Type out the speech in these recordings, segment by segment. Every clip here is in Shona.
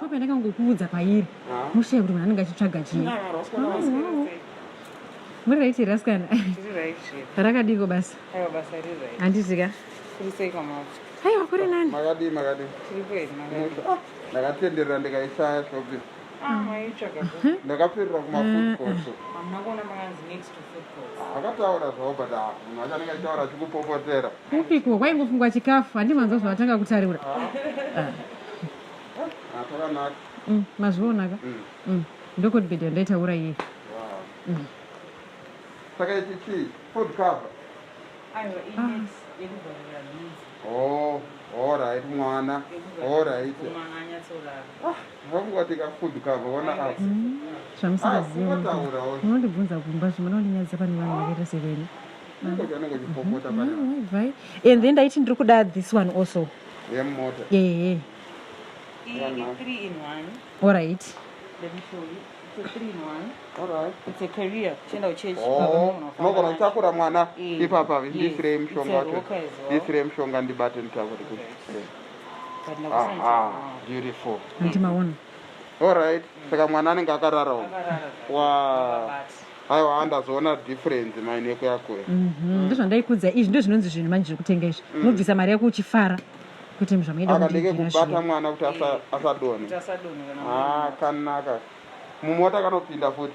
shopu yandakangokuudza pairi mushaya kuti munhu anenge achitsvaga chii muri raiti rasikana rakadiko basa handizika aiwa kuri nani ndakatenderera ndikaishaya shopi ndakapirira kumafukoso akataura zvavo but munhu achanenge achitaura achikupopotera upiko kwaingofungwa chikafu handimanzozva atanga kutaura takanaka mazvionaka ndokodibhedha ndaitaura iye saka ichi chii food cover oh alright mwana alright vakungatika food cover ona apa zvamusingaziva munondibvunza kumba zvimunondinyadzisa pane vanhu vakaita seveni anenge uchipopota vai and then ndaiti ndiri kuda this one also yemota yeah 3-in-1. Alright. Let me show you. It's a 3-in-1. Alright. It's a career. Chenda uchechi. Nogona kutakura mwana ipapa ndisire It's mushonga a rocker as well. ndisire mushonga ndibate nditakuri But now beautiful Andimaona. Alright. Saka mwana anenge akararawo wa aiwa andazoona difference maineko yako ndozvandaikudza izvi ndo zvinonzi zvinhu manje zvekutenga izvi unobvisa mari yako uchifara kuti zvamuida akadeke kubata mwana kuti asadone kanaka mumota kanopinda futi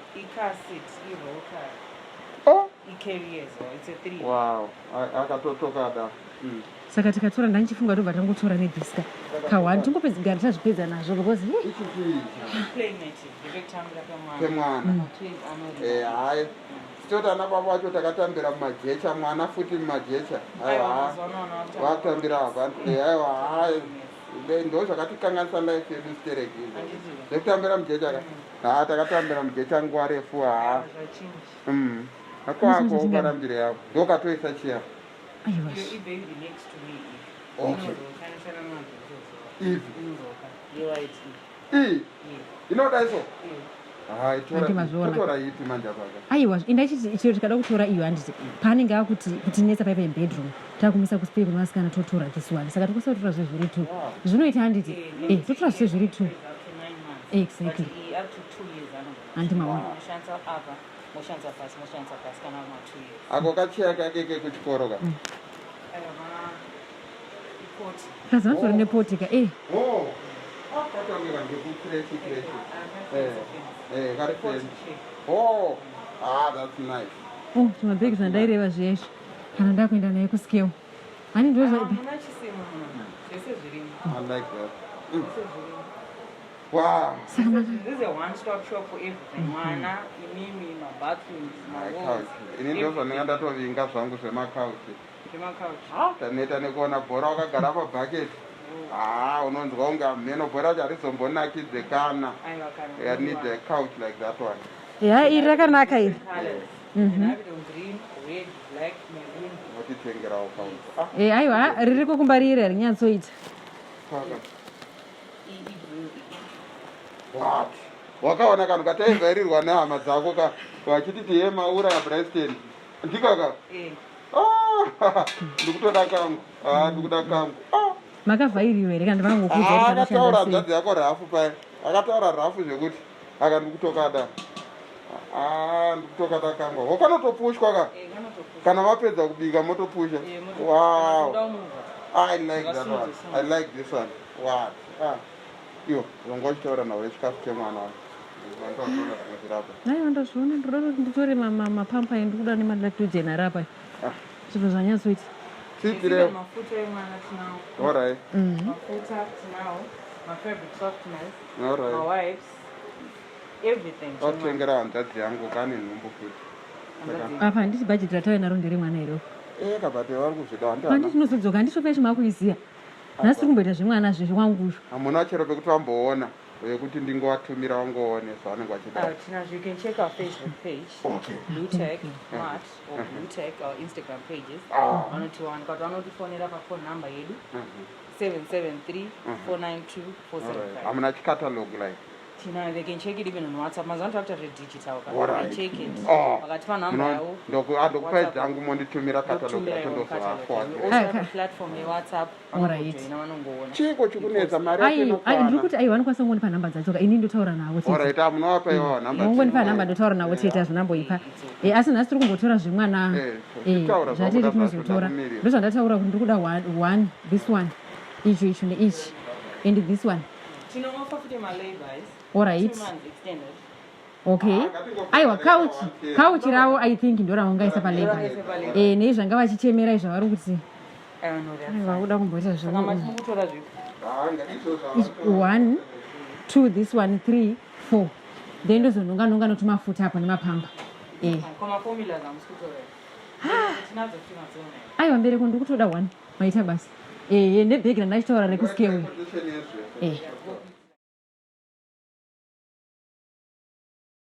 wow akatotokada saka tikatora ndandichifunga ndobva tangotora nedhiska kawani tingopedzigara tazvipedza nazvo because pemwana hayi toti ana baba vacho takatambira mumajecha mwana futi mumajecha aiwa vakutambira apa aiwa hayi ndo zvakatikanganisa life yedu siterekizo nekutambira mujecha takatambira mujecha nguva refu akwako ukarambire yavo ndokatoisa chiya inoda iso totora iti manja paka aiwa indaichiti chiro tikada kutora iyo handiti paanenge akuti netsa paipa bedroom takumisa kuspei kumasikana totora this one saka tikosa kutora zve zviri 2 zvinoita handiti totora zve zviri 2 exactly handimaona ako kachiya kake kekuchikoro ka kazanotora nepoti ka katongera ngekukirechi kari fenzi that's nice zvimabhegi zvandaireva zviyezvo kana ndakuenda naye kuscale hani ndo I like that. Wow. This is a one-stop shop for everything. Mana, imimi, my bathrooms, my walls. Ini ndo zvanenge ndatovinga zvangu zvemakauchi. Taneta nekuona bhora wakagara pabhaketi. Unonzwa unga mheno bhora charizombonakidze kana. I need a couch like that one. Yeah, iri rakanaka iri. Green, red, black, maroon. Watitengerawo couch. Aiwa, riri kukumbarira rinyatsoita. What? Wakaona kanhu kataivhairirwa nehama dzako vachiti tiye maura kabraston ndikaka ndikutoda kangu ndikuda kangu makavhairiwa here kana vangokuudza akataura nzadzi yako rafu pai akataura rafu zvekuti aka ndikutokada ndikutokada kangu wakanotopushwa ka kana vapedza kubika motopusha wow I like that one. I like this one. What? Yo, ngachitaura nawo chikafu chemwana wangu. Aiwa ndazviona ndoda kuti nditore mapampa endikuda nemalactogen arapa zviro zvanyatsoita Sitire. Mafuta emwana tinawo. Alright. Mafuta tinawo. My favorite softeners. Alright. My wipes. Everything. Watengera hanzvadzi yangu kane nhumbu futi. apa handisi bhajeti ratave naro nderemwana iro kabate vari kuzvida handiti tinozodzoka handisho peshe makuiziya nhasi tiri kumboita zvemwana zvezvewanguzvo hamuna chero pekuti wamboona yekuti ndingowatumira wangoone zvavanenge vachida. You can check our Facebook page, Blue Tech Mart or Blue Tech, our Instagram pages. 121 but 124 pa phone number yedu 773 492 475. Hamuna chicatalog like They can check it even on WhatsApp. Mazan talked at digital. All right. They check it. Oh. Wakatipa namba yao. Ndokupai dzangu monditumira katalogi We atondozoafuadze. also have a platform in WhatsApp. All right. Chiko chikunetsa mari ndiri kuti aiwa vanokwanisa kungonipa namba dzacho ini ndotaura navo Alright, munowapa iwawo namba. mongonipa namba ndotaura navo chete hazvinamboipa asi nhasi tiri kumbotora zvemwana zvatiri tinozotora ndozvandataura kuti ndiri kuda one this one icho neichi and this one. All right. Okay. Aiwa kauchi ravo I think ndo raungaisa paleba nezvanga vachichemera izvavari kuti vakuda kumboita zvino 1 2 this one 3 4 then ndozononga notumafuta apo nemapamba aiwa mbereko ndiri kutoda 1 maita basi nebhegi randachitaura rekuskeway